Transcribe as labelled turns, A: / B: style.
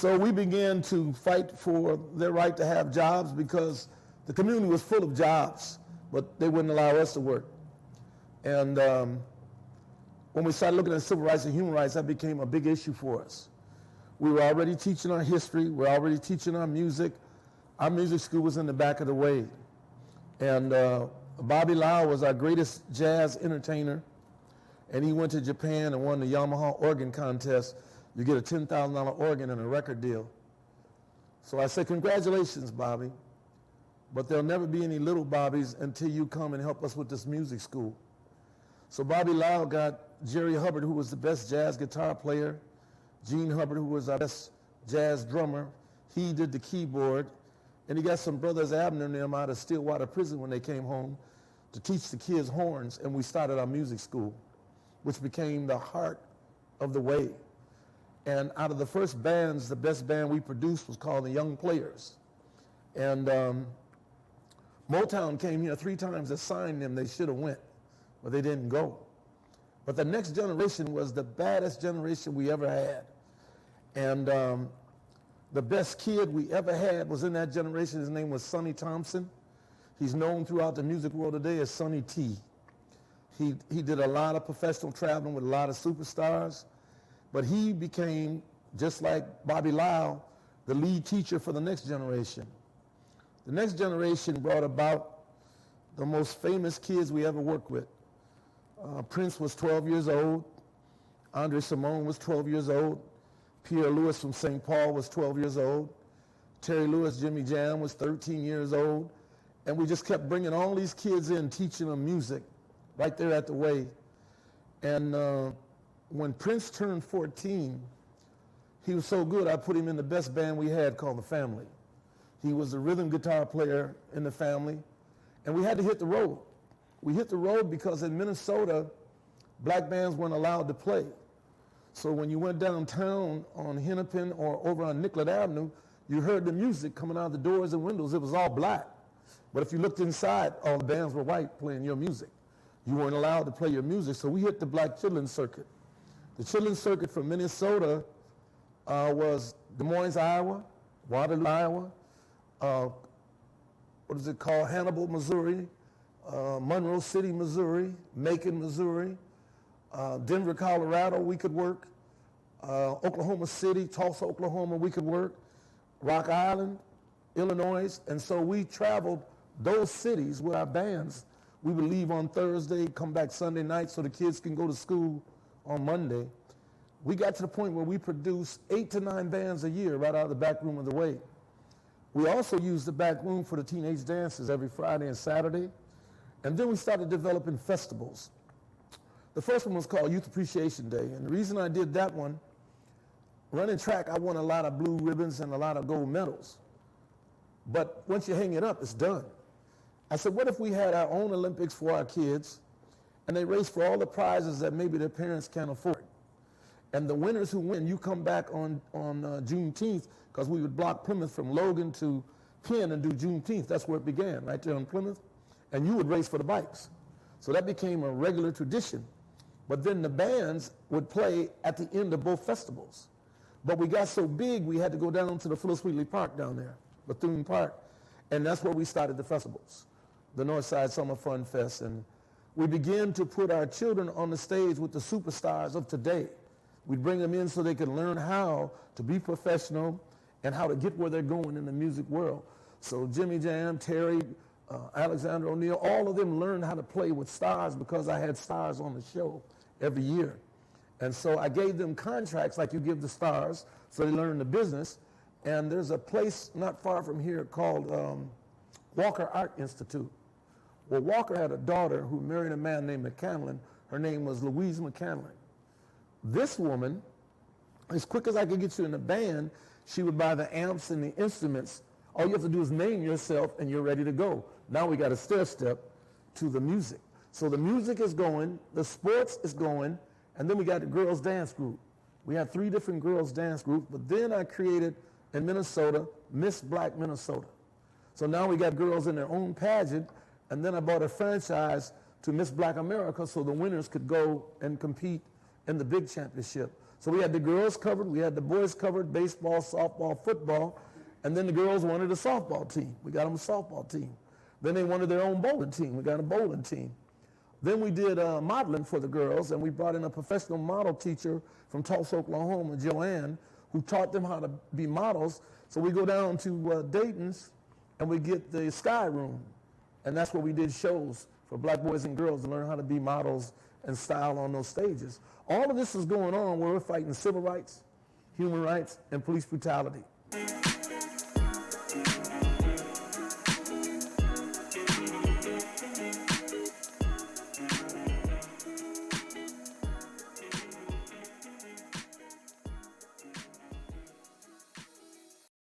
A: So we began to fight for their right to have jobs because the community was full of jobs, but they wouldn't allow us to work. And when we started looking at civil rights and human rights, that became a big issue for us. We were already teaching our history. We were already teaching our music. Our music school was in the back of the way. And Bobby Lyle was our greatest jazz entertainer. And he went to Japan and won the Yamaha organ contest. You get a $10,000 organ and a record deal. So I said, congratulations, Bobby. But there'll never be any little Bobbies until you come and help us with this music school. So Bobby Lyle got Jerry Hubbard, who was the best jazz guitar player, Gene Hubbard, who was our best jazz drummer. He did the keyboard. And he got some brothers, Abner and them, out of Stillwater Prison when they came home to teach the kids horns, and we started our music school, which became the heart of the way. And out of the first bands, the best band we produced was called the Young Players. And Motown came here 3 times to sign them. They should have went, but they didn't go. But the next generation was the baddest generation we ever had. And the best kid we ever had was in that generation. His name was Sonny Thompson. He's known throughout the music world today as Sonny T. He did a lot of professional traveling with a lot of superstars, but he became, just like Bobby Lyle, the lead teacher for the next generation. The next generation brought about the most famous kids we ever worked with. Prince was 12 years old. Andre Simone was 12 years old. Pierre Lewis from St. Paul was 12 years old. Terry Lewis, Jimmy Jam was 13 years old. And we just kept bringing all these kids in, teaching them music right there at the way. And when Prince turned 14, he was so good, I put him in the best band we had called The Family. He was the rhythm guitar player in The Family. And we had to hit the road. We hit the road because in Minnesota, black bands weren't allowed to play. So when you went downtown on Hennepin or over on Nicollet Avenue, you heard the music coming out of the doors and windows. It was all black. But if you looked inside, all the bands were white playing your music. You weren't allowed to play your music, so we hit the black chitlin circuit. The chitlin circuit from Minnesota was Des Moines, Iowa, Waterloo, Iowa, what is it called, Hannibal, Missouri, Monroe City, Missouri, Macon, Missouri, Denver, Colorado, we could work. Oklahoma City, Tulsa, Oklahoma, we could work. Rock Island, Illinois. And so we traveled those cities with our bands. We would leave on Thursday, come back Sunday night so the kids can go to school on Monday. We got to the point where we produced 8 to 9 bands a year right out of the back room of the way. We also used the back room for the teenage dances every Friday and Saturday. And then we started developing festivals. The first one was called Youth Appreciation Day. And the reason I did that one, running track, I won a lot of blue ribbons and a lot of gold medals. But once you hang it up, it's done. I said, what if we had our own Olympics for our kids, and they race for all the prizes that maybe their parents can't afford? And the winners who win, you come back on Juneteenth, because we would block Plymouth from Logan to Penn and do Juneteenth. That's where it began, right there on Plymouth. And you would race for the bikes. So that became a regular tradition. But then the bands would play at the end of both festivals. But we got so big, we had to go down to the Phyllis Wheatley Park down there, Bethune Park. And that's where we started the festivals, the Northside Summer Fun Fest. And we began to put our children on the stage with the superstars of today. We'd bring them in so they could learn how to be professional and how to get where they're going in the music world. So Jimmy Jam, Terry, Alexander O'Neal, all of them learned how to play with stars because I had stars on the show every year. And so I gave them contracts like you give the stars, so they learn the business. And there's a place not far from here called Walker Art Institute. Well, Walker had a daughter who married a man named McCandlin. Her name was Louise McCandlin. This woman, as quick as I could get you in a band, she would buy the amps and the instruments. All you have to do is name yourself and you're ready to go. Now we got a stair step to the music. So the music is going, the sports is going, and then we got the girls dance group. We have 3 different girls dance groups, but then I created in Minnesota, Miss Black Minnesota. So now we got girls in their own pageant, and then I bought a franchise to Miss Black America so the winners could go and compete in the big championship. So we had the girls covered, we had the boys covered, baseball, softball, football, and then the girls wanted a softball team. We got them a softball team. Then they wanted their own bowling team. We got a bowling team. Then we did modeling for the girls, and we brought in a professional model teacher from Tulsa, Oklahoma, Joanne, who taught them how to be models. So we go down to Dayton's, and we get the Sky Room, and that's where we did shows for black boys and girls to learn how to be models and style on those stages. All of this is going on where we're fighting civil rights, human rights, and police brutality.